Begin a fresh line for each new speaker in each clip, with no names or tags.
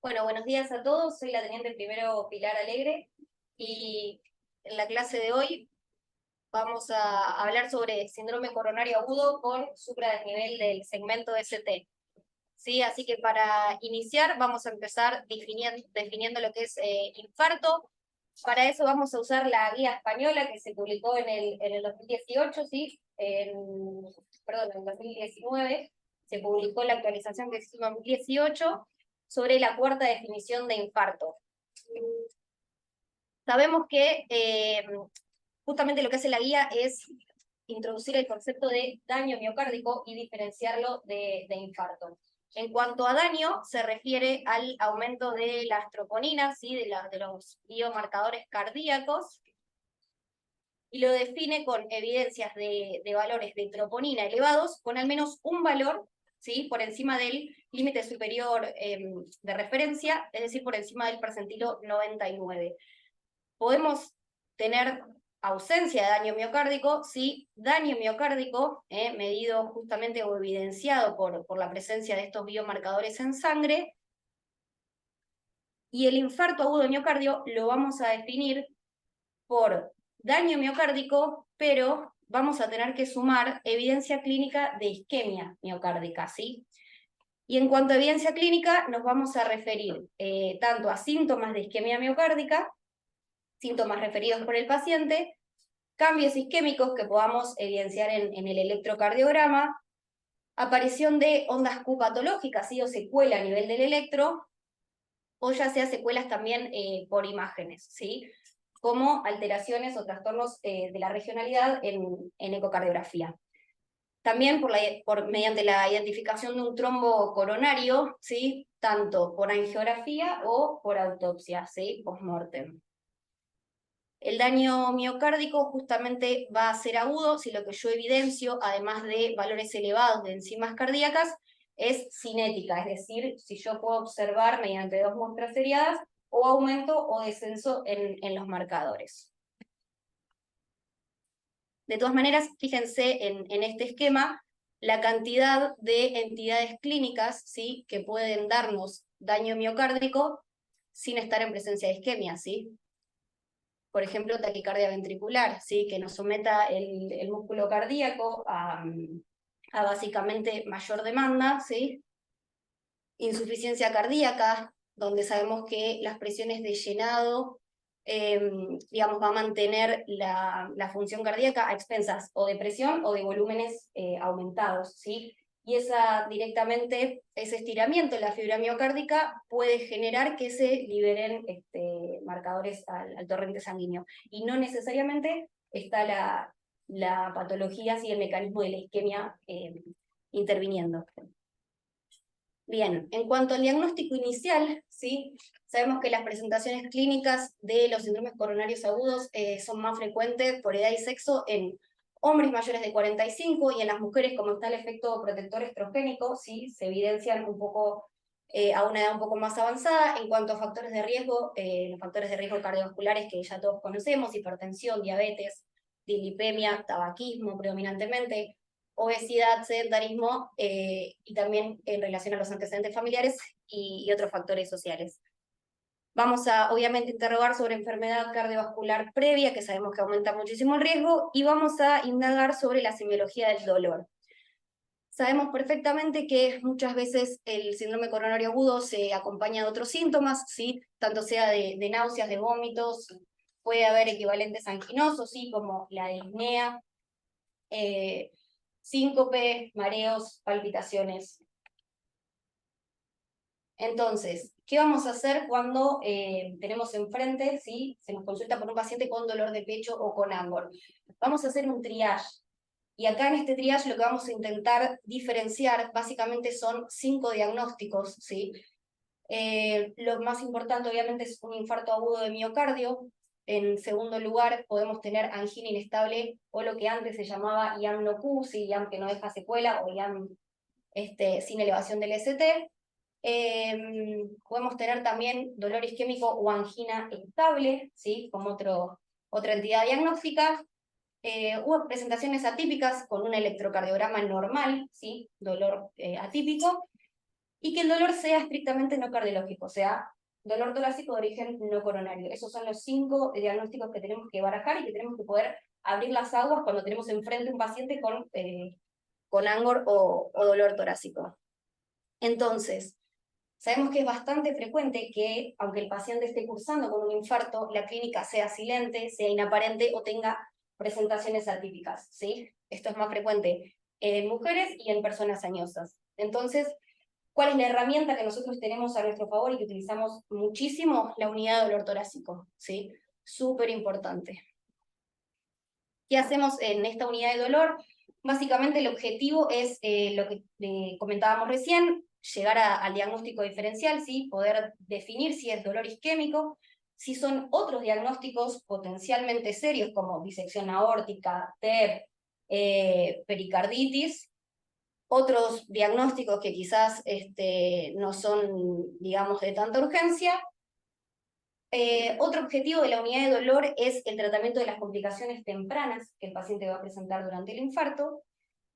Bueno, buenos días a todos. Soy la teniente primero Pilar Alegre y en la clase de hoy vamos a hablar sobre síndrome coronario agudo con supradesnivel del segmento ST. ¿Sí? Así que para iniciar vamos a empezar definiendo lo que es infarto. Para eso vamos a usar la guía española que se publicó en el 2018, ¿sí? Perdón, en el 2019 se publicó la actualización que se hizo en 2018 sobre la cuarta definición de infarto. Sabemos que justamente lo que hace la guía es introducir el concepto de daño miocárdico y diferenciarlo de infarto. En cuanto a daño, se refiere al aumento de las troponinas, ¿sí? de los biomarcadores cardíacos, y lo define con evidencias de valores de troponina elevados, con al menos un valor, ¿sí? Por encima del límite superior de referencia, es decir, por encima del percentilo 99. Podemos tener ausencia de daño miocárdico si daño miocárdico, medido justamente o evidenciado por la presencia de estos biomarcadores en sangre, y el infarto agudo de miocardio lo vamos a definir por daño miocárdico, pero vamos a tener que sumar evidencia clínica de isquemia miocárdica, ¿sí? Y en cuanto a evidencia clínica, nos vamos a referir tanto a síntomas de isquemia miocárdica, síntomas referidos por el paciente, cambios isquémicos que podamos evidenciar en el electrocardiograma, aparición de ondas Q patológicas, ¿sí? O secuela a nivel del electro, o ya sea secuelas también por imágenes, ¿sí? Como alteraciones o trastornos de la regionalidad en ecocardiografía. También mediante la identificación de un trombo coronario, ¿sí? Tanto por angiografía o por autopsia, ¿sí? Post-mortem. El daño miocárdico justamente va a ser agudo si lo que yo evidencio, además de valores elevados de enzimas cardíacas, es cinética, es decir, si yo puedo observar mediante dos muestras seriadas o aumento o descenso en los marcadores. De todas maneras, fíjense en este esquema la cantidad de entidades clínicas, ¿sí? Que pueden darnos daño miocárdico sin estar en presencia de isquemia, ¿sí? Por ejemplo, taquicardia ventricular, ¿sí? Que nos someta el músculo cardíaco a básicamente mayor demanda, ¿sí? Insuficiencia cardíaca, donde sabemos que las presiones de llenado, digamos, va a mantener la función cardíaca a expensas o de presión o de volúmenes aumentados, ¿sí? Y directamente, ese estiramiento de la fibra miocárdica puede generar que se liberen marcadores al torrente sanguíneo. Y no necesariamente está la patología, sí, el mecanismo de la isquemia interviniendo. Bien, en cuanto al diagnóstico inicial, ¿sí? Sabemos que las presentaciones clínicas de los síndromes coronarios agudos son más frecuentes por edad y sexo en hombres mayores de 45 y en las mujeres, como está el efecto protector estrogénico, ¿sí? Se evidencian un poco a una edad un poco más avanzada. En cuanto a factores de riesgo, los factores de riesgo cardiovasculares que ya todos conocemos: hipertensión, diabetes, dislipemia, tabaquismo predominantemente, obesidad, sedentarismo, y también en relación a los antecedentes familiares y otros factores sociales. Vamos a, obviamente, interrogar sobre enfermedad cardiovascular previa, que sabemos que aumenta muchísimo el riesgo, y vamos a indagar sobre la semiología del dolor. Sabemos perfectamente que muchas veces el síndrome coronario agudo se acompaña de otros síntomas, ¿sí? Tanto sea de náuseas, de vómitos, puede haber equivalentes anginosos, ¿sí? Como la disnea, síncope, mareos, palpitaciones. Entonces, ¿qué vamos a hacer cuando tenemos enfrente, ¿sí? Se nos consulta por un paciente con dolor de pecho o con ángor? Vamos a hacer un triage. Y acá en este triage lo que vamos a intentar diferenciar básicamente son 5 diagnósticos, ¿sí? Lo más importante obviamente es un infarto agudo de miocardio. En segundo lugar podemos tener angina inestable o lo que antes se llamaba IAM no Q, ¿sí? IAM que no deja secuela, o IAM sin elevación del ST. Podemos tener también dolor isquémico o angina estable, ¿sí? Como otra entidad diagnóstica. Hubo presentaciones atípicas con un electrocardiograma normal, ¿sí? Dolor atípico. y que el dolor sea estrictamente no cardiológico, o sea, dolor torácico de origen no coronario. Esos son los 5 diagnósticos que tenemos que barajar y que tenemos que poder abrir las aguas cuando tenemos enfrente un paciente con angor o dolor torácico. Entonces, sabemos que es bastante frecuente que, aunque el paciente esté cursando con un infarto, la clínica sea silente, sea inaparente o tenga presentaciones atípicas, ¿sí? Esto es más frecuente en mujeres y en personas añosas. Entonces, ¿cuál es la herramienta que nosotros tenemos a nuestro favor y que utilizamos muchísimo? La unidad de dolor torácico, ¿sí? Súper importante. ¿Qué hacemos en esta unidad de dolor? Básicamente el objetivo es lo que comentábamos recién, llegar al diagnóstico diferencial, ¿sí? Poder definir si es dolor isquémico, si son otros diagnósticos potencialmente serios como disección aórtica, TEP, pericarditis, otros diagnósticos que quizás no son, digamos, de tanta urgencia. Otro objetivo de la unidad de dolor es el tratamiento de las complicaciones tempranas que el paciente va a presentar durante el infarto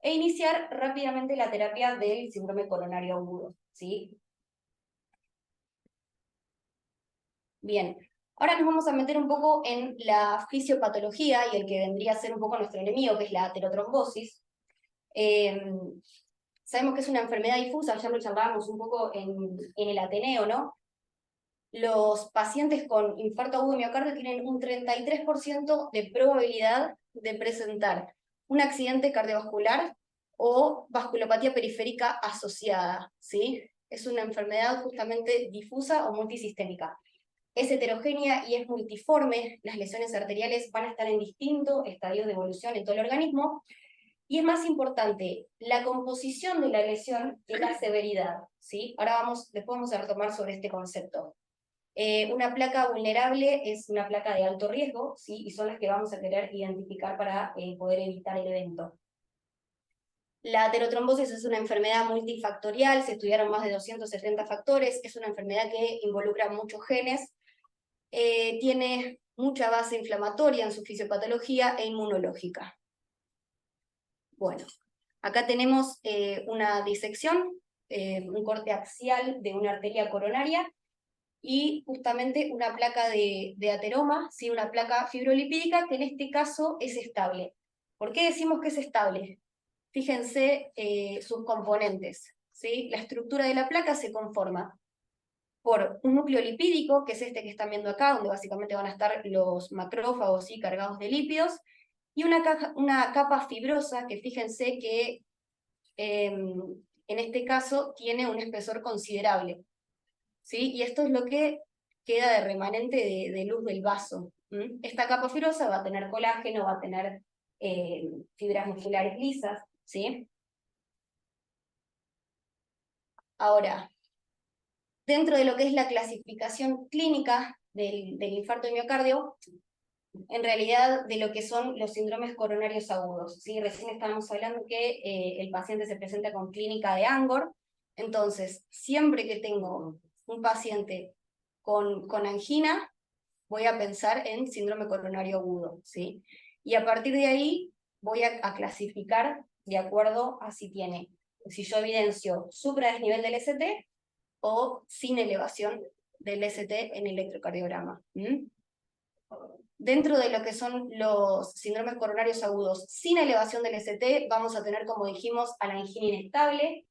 e iniciar rápidamente la terapia del síndrome coronario agudo, ¿sí? Bien, ahora nos vamos a meter un poco en la fisiopatología y el que vendría a ser un poco nuestro enemigo, que es la aterotrombosis. Sabemos que es una enfermedad difusa, ya lo charlábamos un poco en el Ateneo, ¿no? Los pacientes con infarto agudo de miocardio tienen un 33% de probabilidad de presentar un accidente cardiovascular o vasculopatía periférica asociada, ¿sí? Es una enfermedad justamente difusa o multisistémica. Es heterogénea y es multiforme, las lesiones arteriales van a estar en distintos estadios de evolución en todo el organismo, y es más importante la composición de la lesión que la severidad, ¿sí? Ahora después vamos a retomar sobre este concepto. Una placa vulnerable es una placa de alto riesgo, ¿sí? Y son las que vamos a querer identificar para poder evitar el evento. La aterotrombosis es una enfermedad multifactorial, se estudiaron más de 270 factores, es una enfermedad que involucra muchos genes, tiene mucha base inflamatoria en su fisiopatología e inmunológica. Bueno, acá tenemos una disección, un corte axial de una arteria coronaria, y justamente una placa de ateroma, ¿sí? Una placa fibrolipídica que en este caso es estable. ¿Por qué decimos que es estable? Fíjense sus componentes, ¿sí? La estructura de la placa se conforma por un núcleo lipídico, que es este que están viendo acá, donde básicamente van a estar los macrófagos, ¿sí? Cargados de lípidos, y una capa fibrosa que fíjense que en este caso tiene un espesor considerable, ¿sí? Y esto es lo que queda de remanente de luz del vaso. Esta capa fibrosa va a tener colágeno, va a tener fibras musculares lisas, ¿sí? Ahora, dentro de lo que es la clasificación clínica del infarto de miocardio, en realidad de lo que son los síndromes coronarios agudos, ¿sí? Recién estábamos hablando que el paciente se presenta con clínica de Angor, entonces siempre que tengo un paciente con angina, voy a pensar en síndrome coronario agudo, ¿sí? Y a partir de ahí voy a clasificar de acuerdo a si yo evidencio supradesnivel del ST o sin elevación del ST en electrocardiograma. Dentro de lo que son los síndromes coronarios agudos sin elevación del ST, vamos a tener, como dijimos, a la angina inestable,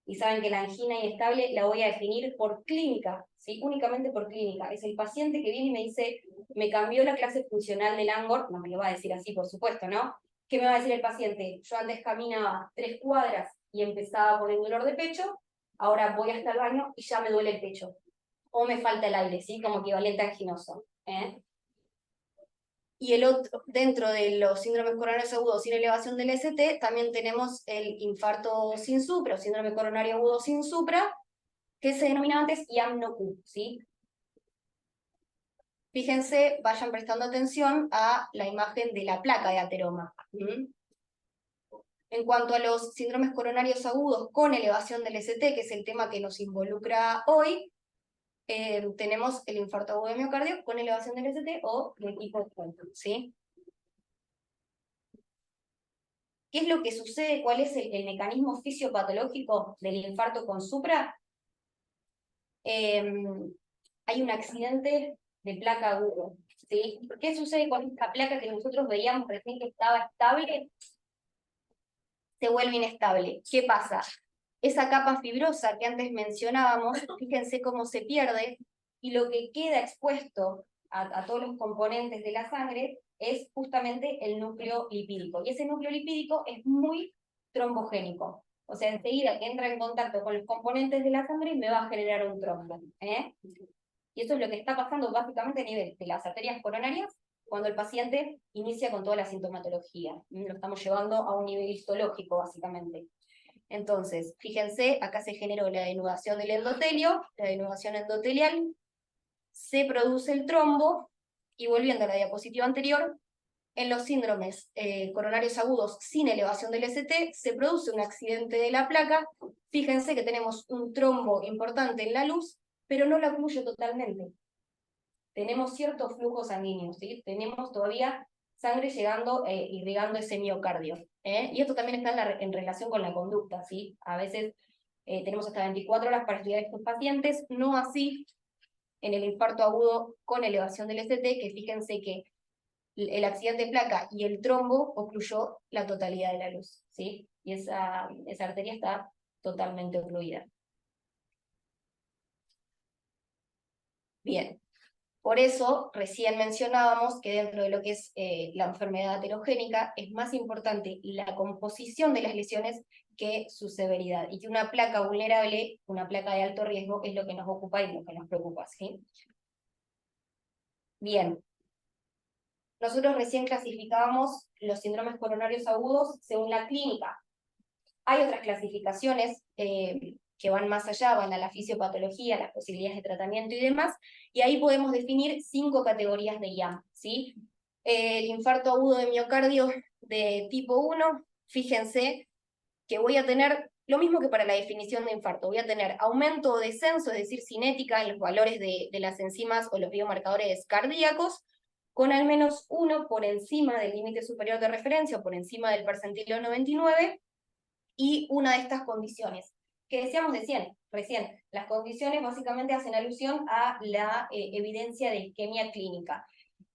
y saben que la angina inestable la voy a definir por clínica, ¿sí? Únicamente por clínica. Es el paciente que viene y me dice, me cambió la clase funcional del Angor, no me lo va a decir así, por supuesto, ¿no? ¿Qué me va a decir el paciente? Yo antes caminaba 3 cuadras y empezaba con el dolor de pecho, ahora voy hasta el baño y ya me duele el pecho. O me falta el aire, ¿sí? Como equivalente anginoso. Y el otro, dentro de los síndromes coronarios agudos sin elevación del ST, también tenemos el infarto sin supra, o síndrome coronario agudo sin supra, que se denominaba antes IAM-NO-Q, ¿sí? Fíjense, vayan prestando atención a la imagen de la placa de ateroma. En cuanto a los síndromes coronarios agudos con elevación del ST, que es el tema que nos involucra hoy, tenemos el infarto agudo de miocardio con elevación del ST o del tipo de cuento, ¿sí? ¿Qué es lo que sucede? ¿Cuál es el mecanismo fisiopatológico del infarto con supra? hay un accidente de placa agudo, ¿sí? ¿Qué sucede con esta placa que nosotros veíamos recién que estaba estable? Se vuelve inestable. ¿Qué pasa? Esa capa fibrosa que antes mencionábamos, fíjense cómo se pierde, y lo que queda expuesto a todos los componentes de la sangre es justamente el núcleo lipídico. Y ese núcleo lipídico es muy trombogénico. O sea, enseguida que entra en contacto con los componentes de la sangre me va a generar un trombo. Y eso es lo que está pasando básicamente a nivel de las arterias coronarias cuando el paciente inicia con toda la sintomatología. Lo estamos llevando a un nivel histológico, básicamente. Entonces, fíjense, acá se generó la denudación del endotelio, la denudación endotelial, se produce el trombo, y volviendo a la diapositiva anterior, en los síndromes coronarios agudos sin elevación del ST, se produce un accidente de la placa. Fíjense que tenemos un trombo importante en la luz, pero no la ocluye totalmente. Tenemos cierto flujo sanguíneo, ¿sí? Tenemos todavía sangre llegando, irrigando ese miocardio. Y esto también está en relación con la conducta, ¿sí? A veces tenemos hasta 24 horas para estudiar estos pacientes, no así en el infarto agudo con elevación del ST, que fíjense que el accidente de placa y el trombo ocluyó la totalidad de la luz, ¿sí? Y esa arteria está totalmente ocluida. Bien. Por eso, recién mencionábamos que dentro de lo que es la enfermedad aterogénica, es más importante la composición de las lesiones que su severidad, y que una placa vulnerable, una placa de alto riesgo, es lo que nos ocupa y lo que nos preocupa, ¿sí? Bien, nosotros recién clasificábamos los síndromes coronarios agudos según la clínica. Hay otras clasificaciones que van más allá, van a la fisiopatología, las posibilidades de tratamiento y demás, y ahí podemos definir 5 categorías de IAM, ¿sí? El infarto agudo de miocardio de tipo 1, fíjense que voy a tener lo mismo que para la definición de infarto, voy a tener aumento o descenso, es decir, cinética en los valores de las enzimas o los biomarcadores cardíacos, con al menos 1 por encima del límite superior de referencia o por encima del percentil 99, y una de estas condiciones, que decíamos recién, las condiciones básicamente hacen alusión a la evidencia de isquemia clínica.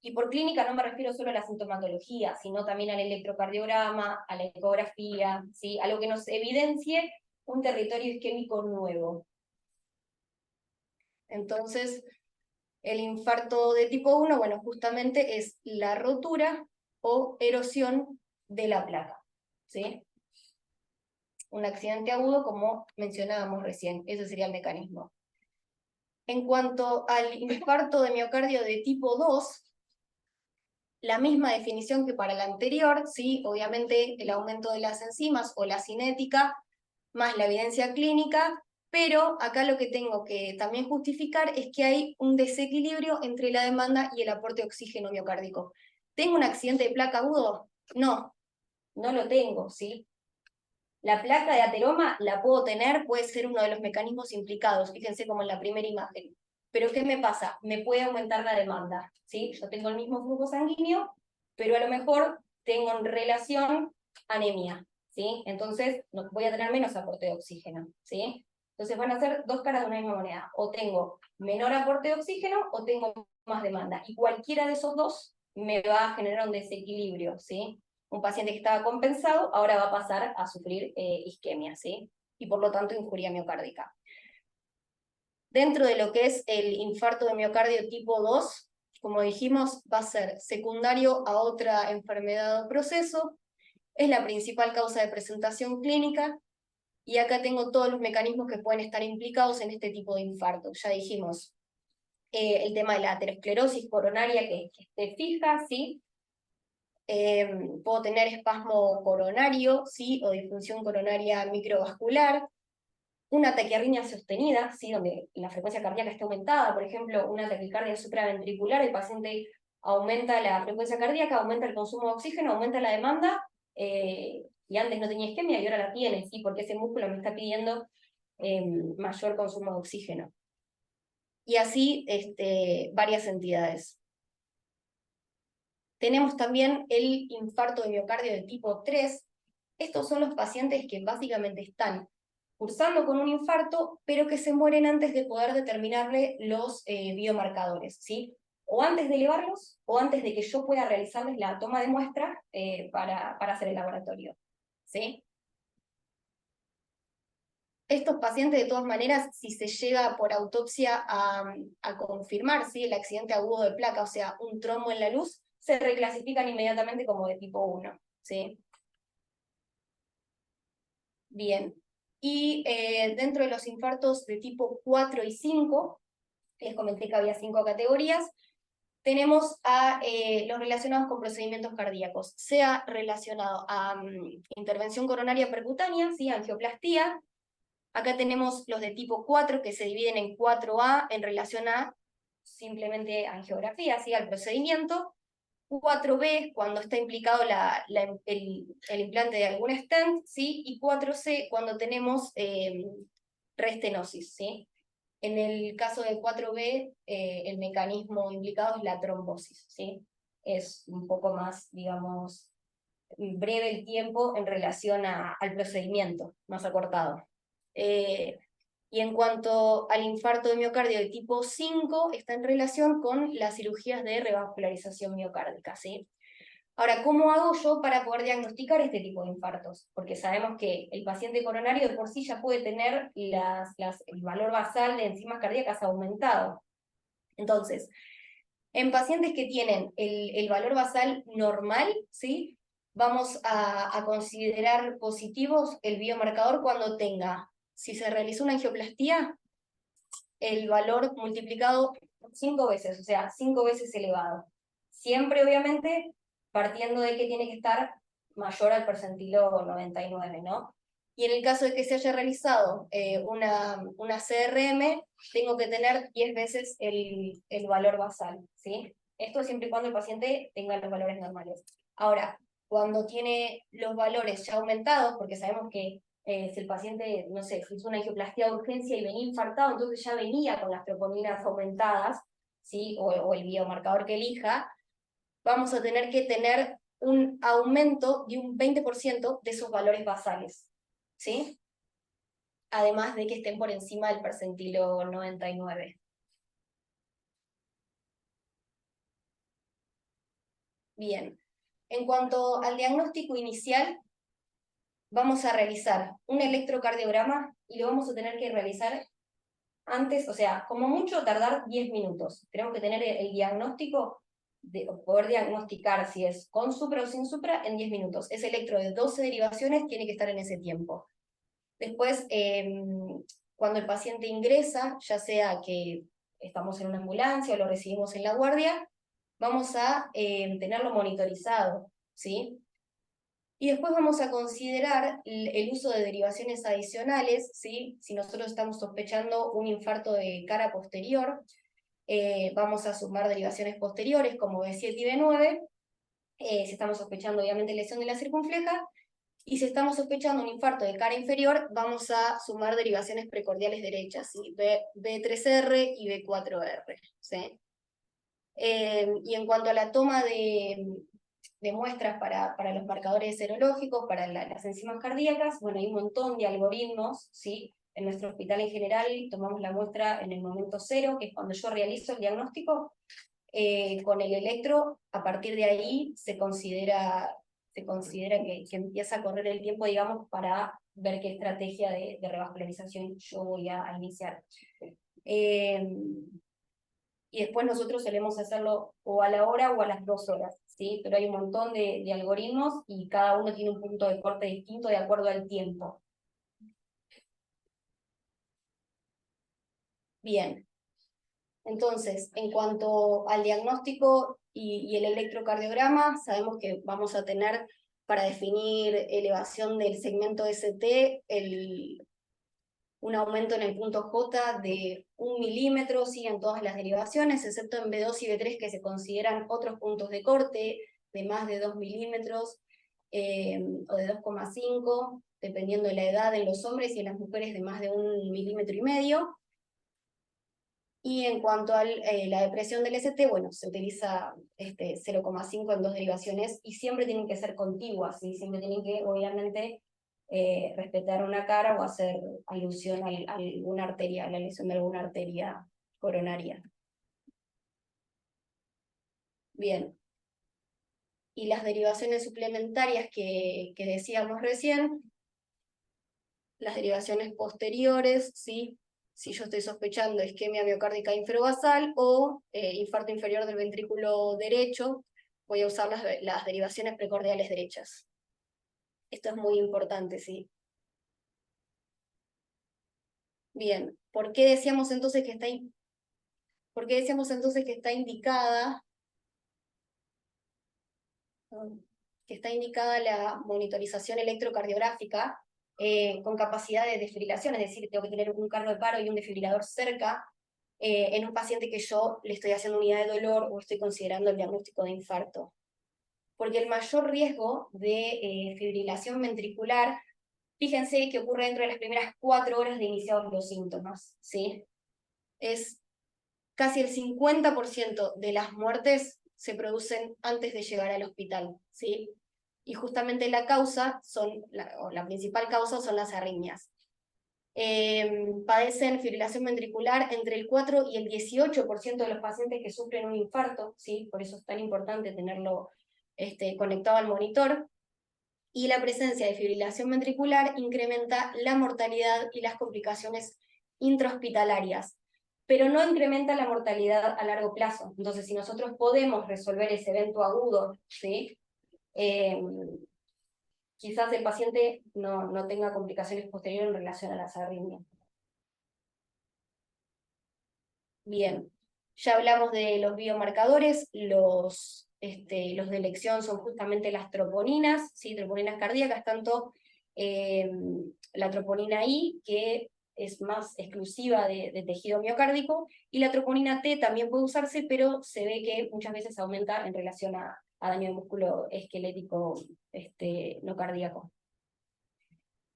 Y por clínica no me refiero solo a la sintomatología, sino también al electrocardiograma, a la ecografía, ¿sí? A lo que nos evidencie un territorio isquémico nuevo. Entonces, el infarto de tipo 1, bueno, justamente es la rotura o erosión de la placa, ¿sí? Un accidente agudo, como mencionábamos recién, ese sería el mecanismo. En cuanto al infarto de miocardio de tipo 2, la misma definición que para la anterior, ¿sí? Obviamente el aumento de las enzimas o la cinética, más la evidencia clínica, pero acá lo que tengo que también justificar es que hay un desequilibrio entre la demanda y el aporte de oxígeno miocárdico. ¿Tengo un accidente de placa agudo? No, no lo tengo, ¿sí? La placa de ateroma la puedo tener, puede ser uno de los mecanismos implicados, fíjense como en la primera imagen. Pero ¿qué me pasa? Me puede aumentar la demanda, ¿sí? Yo tengo el mismo flujo sanguíneo, pero a lo mejor tengo en relación anemia, ¿sí? Entonces voy a tener menos aporte de oxígeno, ¿sí? Entonces van a ser dos caras de una misma moneda. O tengo menor aporte de oxígeno o tengo más demanda. Y cualquiera de esos dos me va a generar un desequilibrio, ¿sí? Un paciente que estaba compensado ahora va a pasar a sufrir isquemia, ¿sí? Y por lo tanto injuria miocárdica. Dentro de lo que es el infarto de miocardio tipo 2, como dijimos, va a ser secundario a otra enfermedad o proceso, es la principal causa de presentación clínica, y acá tengo todos los mecanismos que pueden estar implicados en este tipo de infarto. Ya dijimos el tema de la aterosclerosis coronaria que esté fija, ¿sí? Puedo tener espasmo coronario, ¿sí? O disfunción coronaria microvascular, una taquiarritmia sostenida, ¿sí? Donde la frecuencia cardíaca está aumentada, por ejemplo, una taquicardia supraventricular, el paciente aumenta la frecuencia cardíaca, aumenta el consumo de oxígeno, aumenta la demanda, y antes no tenía isquemia y ahora la tiene, ¿sí? Porque ese músculo me está pidiendo mayor consumo de oxígeno. Y así varias entidades. Tenemos también el infarto de miocardio de tipo 3. Estos son los pacientes que básicamente están cursando con un infarto, pero que se mueren antes de poder determinarle los biomarcadores, ¿sí? O antes de elevarlos, o antes de que yo pueda realizarles la toma de muestra para hacer el laboratorio, ¿sí? Estos pacientes, de todas maneras, si se llega por autopsia a confirmar, ¿sí?, el accidente agudo de placa, o sea, un trombo en la luz, se reclasifican inmediatamente como de tipo 1, ¿sí? Bien. Y dentro de los infartos de tipo 4 y 5, les comenté que había 5 categorías, tenemos a los relacionados con procedimientos cardíacos, sea relacionado a intervención coronaria percutánea, ¿sí?, angioplastía. Acá tenemos los de tipo 4, que se dividen en 4A en relación a simplemente angiografía, ¿sí?, al procedimiento. 4B, cuando está implicado el implante de algún stent, ¿sí? Y 4C, cuando tenemos restenosis, ¿sí? En el caso de 4B, el mecanismo implicado es la trombosis, ¿sí? Es un poco más, digamos, breve el tiempo en relación al procedimiento, más acortado. Y en cuanto al infarto de miocardio de tipo 5, está en relación con las cirugías de revascularización miocárdica, ¿sí? Ahora, ¿cómo hago yo para poder diagnosticar este tipo de infartos? Porque sabemos que el paciente coronario de por sí ya puede tener el valor basal de enzimas cardíacas aumentado. Entonces, en pacientes que tienen el valor basal normal, ¿sí?, vamos a considerar positivos el biomarcador cuando tenga, si se realizó una angioplastía, el valor multiplicado 5 veces, o sea, 5 veces elevado. Siempre, obviamente, partiendo de que tiene que estar mayor al percentilo 99, ¿no? Y en el caso de que se haya realizado una CRM, tengo que tener 10 veces el valor basal, ¿sí? Esto siempre y cuando el paciente tenga los valores normales. Ahora, cuando tiene los valores ya aumentados, porque sabemos que si el paciente, no sé, hizo una angioplastía de urgencia y venía infartado, entonces ya venía con las troponinas aumentadas, ¿sí?, o el biomarcador que elija, vamos a tener que tener un aumento de un 20% de esos valores basales, ¿sí? Además de que estén por encima del percentilo 99. Bien. En cuanto al diagnóstico inicial, vamos a realizar un electrocardiograma y lo vamos a tener que realizar antes, o sea, como mucho tardar 10 minutos. Tenemos que tener el diagnóstico, poder diagnosticar si es con supra o sin supra en 10 minutos. Ese electro de 12 derivaciones tiene que estar en ese tiempo. Después, cuando el paciente ingresa, ya sea que estamos en una ambulancia o lo recibimos en la guardia, vamos a tenerlo monitorizado, ¿sí? Y después vamos a considerar el uso de derivaciones adicionales, ¿sí? Si nosotros estamos sospechando un infarto de cara posterior, vamos a sumar derivaciones posteriores como B7 y B9, si estamos sospechando obviamente lesión de la circunfleja, y si estamos sospechando un infarto de cara inferior, vamos a sumar derivaciones precordiales derechas, ¿sí? B3R y B4R, ¿sí? Y en cuanto a la toma de muestras para los marcadores serológicos, para las enzimas cardíacas, bueno, hay un montón de algoritmos, ¿sí? En nuestro hospital en general tomamos la muestra en el momento cero, que es cuando yo realizo el diagnóstico, con el electro. A partir de ahí se considera que empieza a correr el tiempo, digamos, para ver qué estrategia de revascularización yo voy a iniciar. Y después nosotros solemos hacerlo o a la hora o a las 2 horas, ¿sí? Pero hay un montón de algoritmos y cada uno tiene un punto de corte distinto de acuerdo al tiempo. Bien. Entonces, en cuanto al diagnóstico y el electrocardiograma, sabemos que vamos a tener para definir elevación del segmento ST un aumento en el punto J de 1 milímetro, sí, en todas las derivaciones, excepto en B2 y B3, que se consideran otros puntos de corte de más de 2 milímetros o de 2,5, dependiendo de la edad en los hombres, y en las mujeres de más de 1,5 milímetros. Y en cuanto a la depresión del ST, bueno, se utiliza 0,5 en 2 derivaciones y siempre tienen que ser contiguas, ¿sí? Siempre tienen que, obviamente, respetar una cara o hacer alusión a alguna arteria, a la lesión de alguna arteria coronaria. Bien. Y las derivaciones suplementarias que decíamos recién, las derivaciones posteriores, ¿sí? Si yo estoy sospechando isquemia miocárdica infravasal o infarto inferior del ventrículo derecho, voy a usar las derivaciones precordiales derechas. Esto es muy importante, ¿sí? Bien, ¿por qué decíamos entonces que está indicada la monitorización electrocardiográfica con capacidad de desfibrilación? Es decir, tengo que tener un carro de paro y un desfibrilador cerca en un paciente que yo le estoy haciendo unidad de dolor o estoy considerando el diagnóstico de infarto. Porque el mayor riesgo de fibrilación ventricular, fíjense que ocurre dentro de las primeras 4 horas de iniciados los síntomas, ¿sí? Es casi el 50% de las muertes se producen antes de llegar al hospital, ¿sí? Y justamente la principal causa son las arritmias. Padecen fibrilación ventricular entre el 4 y el 18% de los pacientes que sufren un infarto, ¿sí? Por eso es tan importante tenerlo conectado al monitor. Y la presencia de fibrilación ventricular incrementa la mortalidad y las complicaciones intrahospitalarias, pero no incrementa la mortalidad a largo plazo. Entonces, si nosotros podemos resolver ese evento agudo, ¿sí? Quizás el paciente no tenga complicaciones posteriores en relación a las arritmias. Bien, ya hablamos de los biomarcadores, los de elección son justamente las troponinas, ¿sí? Troponinas cardíacas, tanto la troponina I, que es más exclusiva de tejido miocárdico, y la troponina T también puede usarse, pero se ve que muchas veces aumenta en relación a daño de músculo esquelético no cardíaco.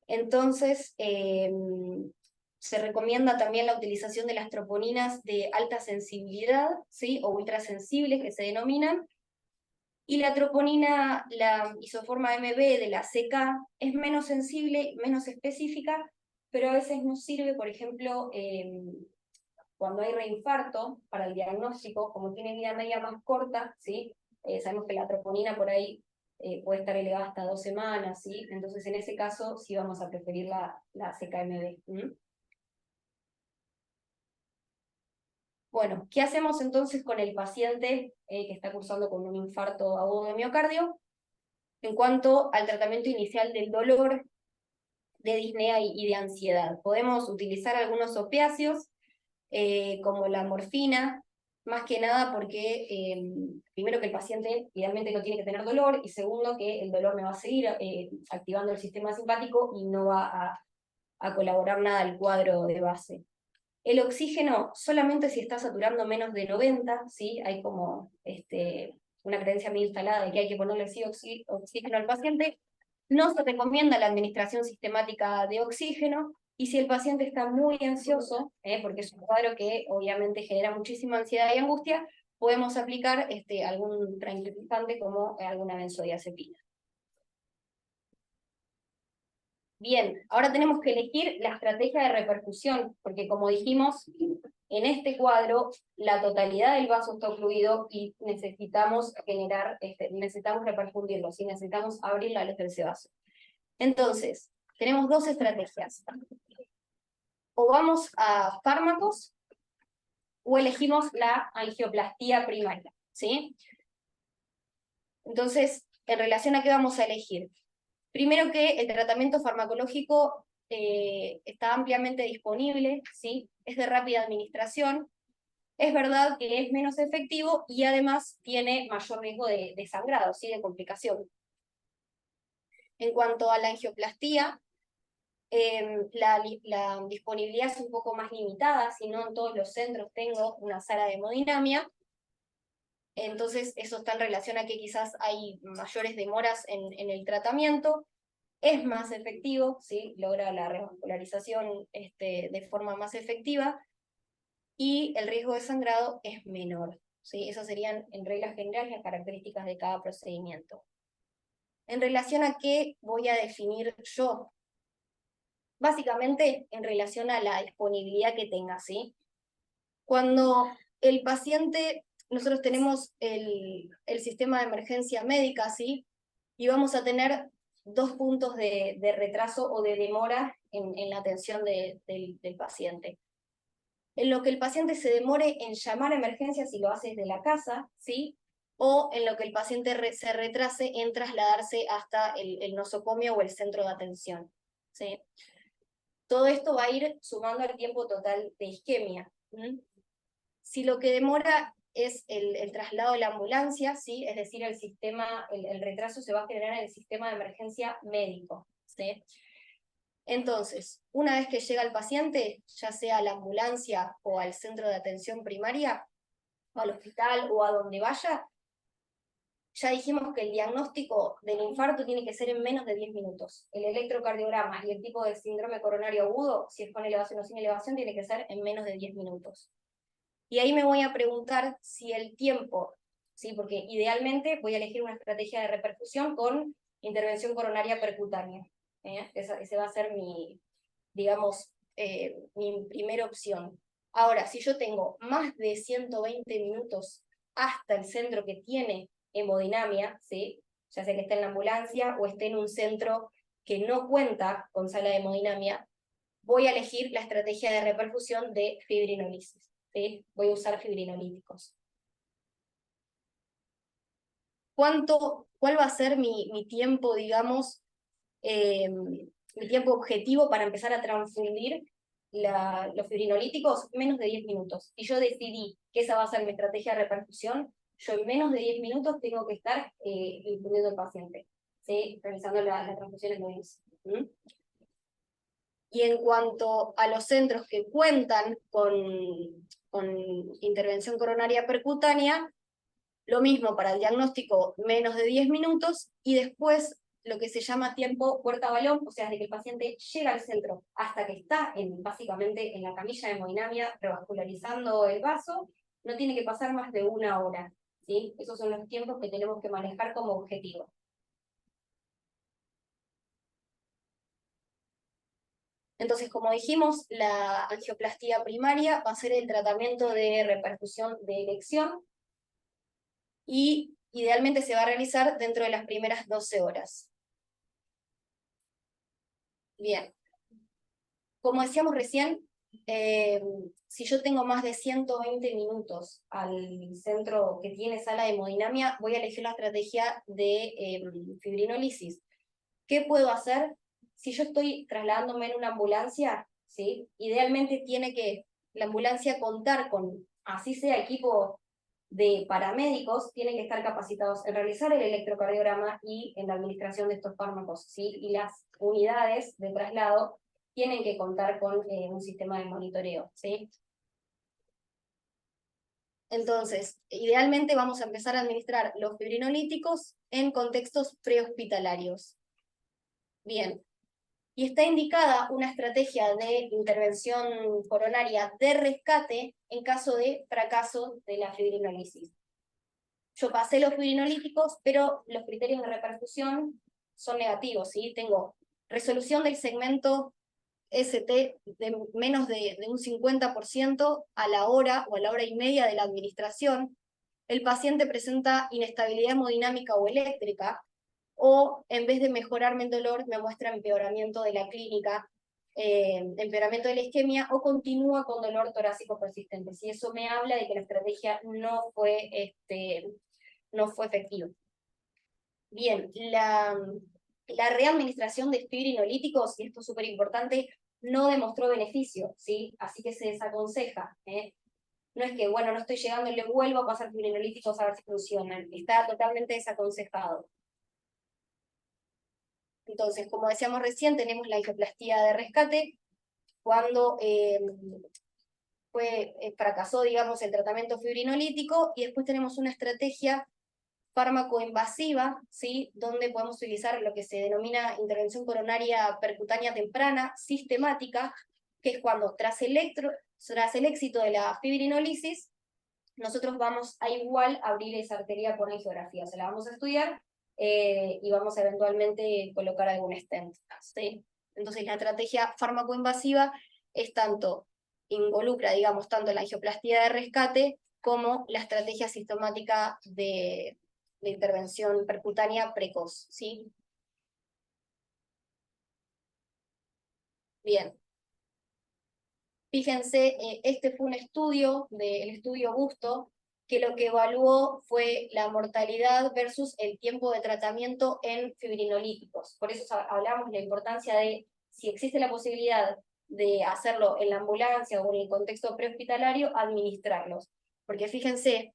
Entonces, se recomienda también la utilización de las troponinas de alta sensibilidad, ¿sí? O ultrasensibles, que se denominan. Y la troponina, la isoforma MB de la CK, es menos sensible, menos específica, pero a veces nos sirve, por ejemplo, cuando hay reinfarto para el diagnóstico, como tiene vida media más corta, ¿sí? Sabemos que la troponina por ahí puede estar elevada hasta 2 semanas, ¿sí? Entonces en ese caso sí vamos a preferir la CKMB. Bueno, ¿qué hacemos entonces con el paciente que está cursando con un infarto agudo de miocardio? En cuanto al tratamiento inicial del dolor, de disnea y de ansiedad, podemos utilizar algunos opiáceos, como la morfina, más que nada porque, primero, que el paciente idealmente no tiene que tener dolor, y segundo, que el dolor me va a seguir activando el sistema simpático y no va a colaborar nada al cuadro de base. El oxígeno solamente si está saturando menos de 90, ¿sí? Hay como una creencia muy instalada de que hay que ponerle sí oxígeno al paciente. No se recomienda la administración sistemática de oxígeno, y si el paciente está muy ansioso, porque es un cuadro que obviamente genera muchísima ansiedad y angustia, podemos aplicar algún tranquilizante como alguna benzodiazepina. Bien, ahora tenemos que elegir la estrategia de repercusión, porque como dijimos, en este cuadro la totalidad del vaso está ocluido y necesitamos necesitamos reperfundirlo, ¿sí? Necesitamos abrir la letra de ese vaso. Entonces, tenemos dos estrategias. O vamos a fármacos o elegimos la angioplastía primaria, ¿sí? Entonces, ¿en relación a qué vamos a elegir? Primero, que el tratamiento farmacológico está ampliamente disponible, ¿sí? Es de rápida administración, es verdad que es menos efectivo y además tiene mayor riesgo de sangrado, ¿sí? De complicación. En cuanto a la angioplastía, la disponibilidad es un poco más limitada, si no en todos los centros tengo una sala de hemodinamia. Entonces eso está en relación a que quizás hay mayores demoras en el tratamiento. Es más efectivo, ¿sí? Logra la revascularización de forma más efectiva, y el riesgo de sangrado es menor, ¿sí? Esas serían en reglas generales las características de cada procedimiento. En relación a qué voy a definir yo básicamente en relación a la disponibilidad que tenga, ¿sí? Cuando el paciente, nosotros tenemos el sistema de emergencia médica, ¿sí? Y vamos a tener 2 puntos de retraso o de demora en la atención del paciente. En lo que el paciente se demore en llamar a emergencia si lo hace desde la casa, ¿sí? O en lo que el paciente se retrase en trasladarse hasta el nosocomio o el centro de atención, ¿sí? Todo esto va a ir sumando al tiempo total de isquemia. Si lo que demora es el traslado de la ambulancia, ¿sí? Es decir, el retraso se va a generar en el sistema de emergencia médico, ¿sí? Entonces, una vez que llega el paciente, ya sea a la ambulancia o al centro de atención primaria, o al hospital o a donde vaya, ya dijimos que el diagnóstico del infarto tiene que ser en menos de 10 minutos. El electrocardiograma y el tipo de síndrome coronario agudo, si es con elevación o sin elevación, tiene que ser en menos de 10 minutos. Y ahí me voy a preguntar si el tiempo, ¿sí? Porque idealmente voy a elegir una estrategia de repercusión con intervención coronaria percutánea. Ese va a ser digamos, mi primera opción. Ahora, si yo tengo más de 120 minutos hasta el centro que tiene hemodinamia, ¿sí? Ya sea que esté en la ambulancia o esté en un centro que no cuenta con sala de hemodinamia, voy a elegir la estrategia de reperfusión de fibrinolisis. ¿Sí? Voy a usar fibrinolíticos. ¿Cuál va a ser mi tiempo, digamos, mi tiempo objetivo para empezar a transfundir los fibrinolíticos? Menos de 10 minutos. Y yo decidí que esa va a ser mi estrategia de reperfusión. Yo en menos de 10 minutos tengo que estar incluyendo al paciente, ¿sí? Realizando las transfusiones de Y en cuanto a los centros que cuentan con intervención coronaria percutánea, lo mismo para el diagnóstico, menos de 10 minutos, y después lo que se llama tiempo puerta-balón, o sea, desde que el paciente llega al centro hasta que está básicamente en la camilla de hemodinamia revascularizando el vaso, no tiene que pasar más de 1 hora, ¿sí? Esos son los tiempos que tenemos que manejar como objetivo. Entonces, como dijimos, la angioplastía primaria va a ser el tratamiento de repercusión de elección y idealmente se va a realizar dentro de las primeras 12 horas. Bien, como decíamos recién, si yo tengo más de 120 minutos al centro que tiene sala de hemodinamia, voy a elegir la estrategia de fibrinolisis. ¿Qué puedo hacer? Si yo estoy trasladándome en una ambulancia, ¿sí? Idealmente tiene que la ambulancia contar con, así sea equipo de paramédicos, tienen que estar capacitados en realizar el electrocardiograma y en la administración de estos fármacos, ¿sí? Y las unidades de traslado tienen que contar con un sistema de monitoreo, ¿sí? Entonces, idealmente vamos a empezar a administrar los fibrinolíticos en contextos prehospitalarios. Bien, y está indicada una estrategia de intervención coronaria de rescate en caso de fracaso de la fibrinolisis. Yo pasé los fibrinolíticos, pero los criterios de repercusión son negativos, ¿sí? Tengo resolución del segmento ST de menos de un 50% a la hora o a la hora y media de la administración. El paciente presenta inestabilidad hemodinámica o eléctrica, o en vez de mejorarme el dolor, me muestra empeoramiento de la clínica, empeoramiento de la isquemia, o continúa con dolor torácico persistente. Si eso me habla de que la estrategia no fue efectiva. Bien, la readministración de fibrinolíticos, y esto es súper importante, no demostró beneficio, ¿sí? Así que se desaconseja, ¿eh? No es que, bueno, no estoy llegando y le vuelvo a pasar fibrinolíticos a ver si funcionan. Está totalmente desaconsejado. Entonces, como decíamos recién, tenemos la angioplastía de rescate, cuando fracasó, digamos, el tratamiento fibrinolítico, y después tenemos una estrategia fármaco-invasiva, ¿sí? Donde podemos utilizar lo que se denomina intervención coronaria percutánea temprana, sistemática, que es cuando tras el éxito de la fibrinolisis, nosotros vamos a igual abrir esa arteria por angiografía, se la vamos a estudiar y vamos a eventualmente colocar algún stent, ¿sí? Entonces la estrategia fármaco-invasiva es tanto, involucra, digamos, tanto la angioplastía de rescate como la estrategia sistemática de intervención percutánea precoz, ¿sí? Bien. Fíjense, este fue un estudio, el estudio Busto, que lo que evaluó fue la mortalidad versus el tiempo de tratamiento en fibrinolíticos. Por eso hablamos de la importancia de, si existe la posibilidad de hacerlo en la ambulancia o en el contexto prehospitalario, administrarlos. Porque fíjense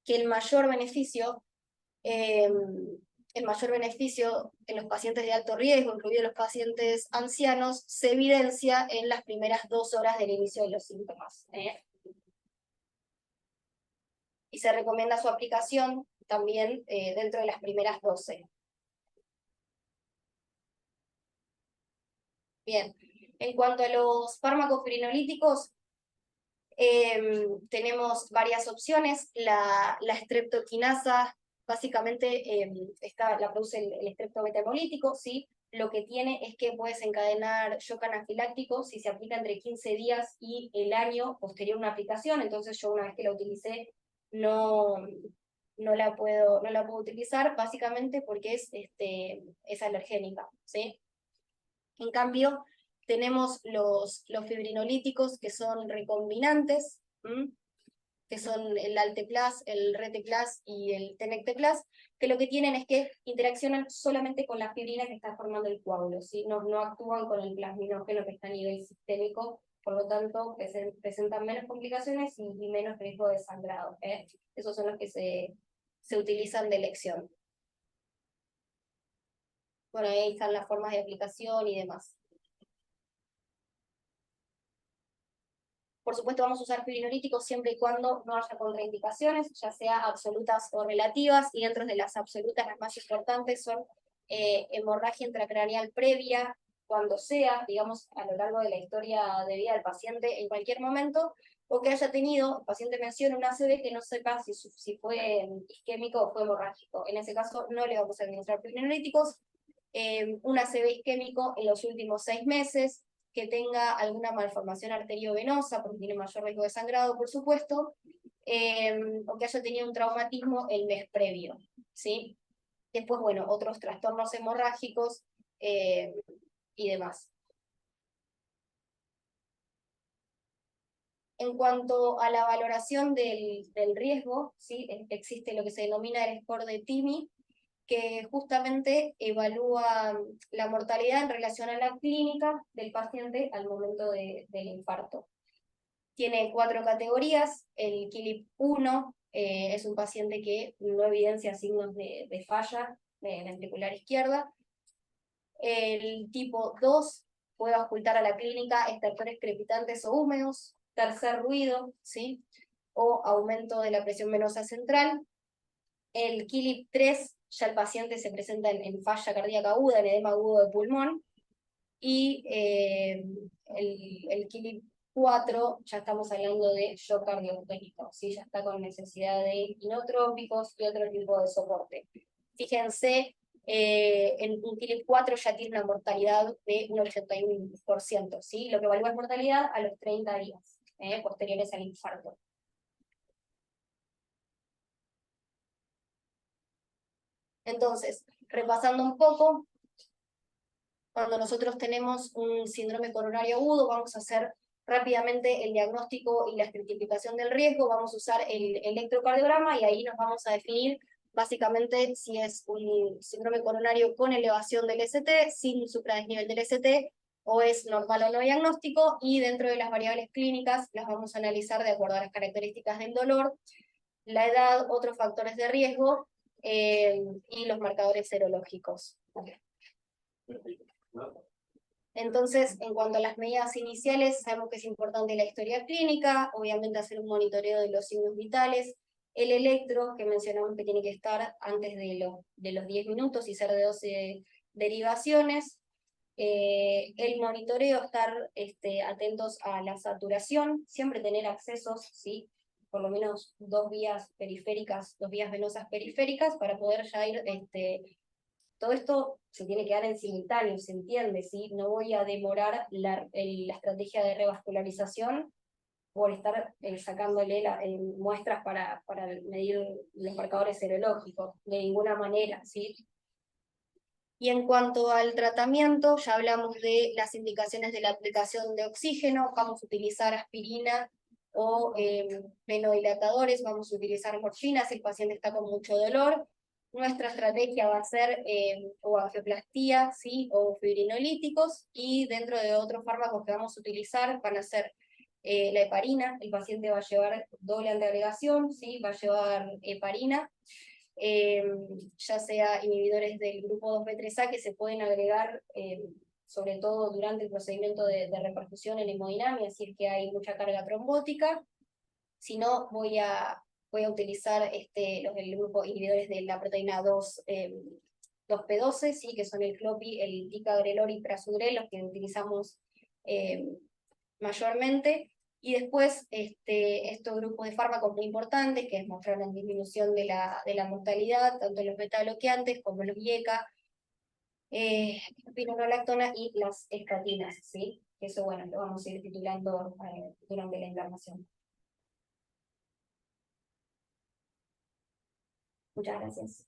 que eh, el mayor beneficio en los pacientes de alto riesgo, incluidos los pacientes ancianos, se evidencia en las primeras 2 horas del inicio de los síntomas. Y se recomienda su aplicación también dentro de las primeras 12. Bien, en cuanto a los fármacos fibrinolíticos, tenemos varias opciones. La streptokinasa, básicamente, la produce el estreptometabólitico, ¿sí? Lo que tiene es que puede desencadenar shock anafiláctico si se aplica entre 15 días y el año posterior a una aplicación. Entonces yo una vez que la utilicé no, no la puedo utilizar, básicamente porque es alergénica, ¿sí? En cambio, tenemos los fibrinolíticos que son recombinantes, que son el Alteplas, el Reteplas y el Tenecteplas, que lo que tienen es que interaccionan solamente con la fibrina que está formando el coágulo, ¿sí? No actúan con el plasminógeno que está a nivel sistémico, por lo tanto presentan menos complicaciones y menos riesgo de sangrado. Esos son los que se utilizan de elección. Bueno, ahí están las formas de aplicación y demás. Por supuesto, vamos a usar fibrinolíticos siempre y cuando no haya contraindicaciones, ya sea absolutas o relativas, y dentro de las absolutas, las más importantes son hemorragia intracraneal previa, cuando sea, digamos, a lo largo de la historia de vida del paciente, en cualquier momento, o que haya tenido, el paciente menciona un ACV que no sepa si fue isquémico o fue hemorrágico. En ese caso, no le vamos a administrar fibrinolíticos. Un ACV isquémico en los últimos 6 meses, que tenga alguna malformación arteriovenosa, porque tiene mayor riesgo de sangrado, por supuesto, o que haya tenido un traumatismo el mes previo, ¿sí? Después, bueno, otros trastornos hemorrágicos y demás. En cuanto a la valoración del riesgo, ¿sí? Existe lo que se denomina el score de TIMI, que justamente evalúa la mortalidad en relación a la clínica del paciente al momento del infarto. Tiene 4 categorías. El KILIP 1 es un paciente que no evidencia signos de falla ventricular izquierda. El tipo 2 puede ocultar a la clínica estertores crepitantes o húmedos, tercer ruido, ¿sí? O aumento de la presión venosa central. El KILIP 3, ya el paciente se presenta en falla cardíaca aguda, en edema agudo de pulmón. Y el KILIP 4, ya estamos hablando de shock cardiogénico, ¿sí? Ya está con necesidad de inotrópicos y otro tipo de soporte. Fíjense, en un KILIP 4 ya tiene una mortalidad de un 81%, ¿sí? Lo que evalúa es mortalidad a los 30 días, posteriores al infarto. Entonces, repasando un poco, cuando nosotros tenemos un síndrome coronario agudo, vamos a hacer rápidamente el diagnóstico y la estratificación del riesgo, vamos a usar el electrocardiograma y ahí nos vamos a definir básicamente si es un síndrome coronario con elevación del ST, sin supradesnivel del ST, o es normal o no diagnóstico, y dentro de las variables clínicas las vamos a analizar de acuerdo a las características del dolor, la edad, otros factores de riesgo y los marcadores serológicos. Entonces, en cuanto a las medidas iniciales, sabemos que es importante la historia clínica, obviamente hacer un monitoreo de los signos vitales, el electro, que mencionamos que tiene que estar antes de los 10 minutos y ser de 12 derivaciones, el monitoreo, estar atentos a la saturación, siempre tener accesos, ¿sí? Por lo menos 2 vías periféricas, 2 vías venosas periféricas, para poder ya ir todo esto se tiene que dar en simultáneo, ¿se entiende? ¿Sí? No voy a demorar la estrategia de revascularización por estar sacándole muestras para medir los marcadores serológicos, de ninguna manera, ¿sí? Y en cuanto al tratamiento, ya hablamos de las indicaciones de la aplicación de oxígeno, vamos a utilizar aspirina o venodilatadores, vamos a utilizar morfina si el paciente está con mucho dolor. Nuestra estrategia va a ser o angioplastía, ¿sí? O fibrinolíticos, y dentro de otros fármacos que vamos a utilizar van a ser la heparina, el paciente va a llevar doble antiagregación, ¿sí? Va a llevar heparina, ya sea inhibidores del grupo 2B3A que se pueden agregar sobre todo durante el procedimiento de repercusión en hemodinamia, si es que hay mucha carga trombótica. Si no, voy a utilizar los del grupo inhibidores de la proteína 2P12, ¿sí? Que son el clopi, el ticagrelor y prasugrel, los que utilizamos mayormente. Y después estos grupos de fármacos muy importantes que mostraron disminución de la mortalidad, tanto los beta-bloqueantes como los IECA, spironolactona y las estatinas, ¿sí? Eso, bueno, lo vamos a ir titulando durante la internación. Muchas gracias.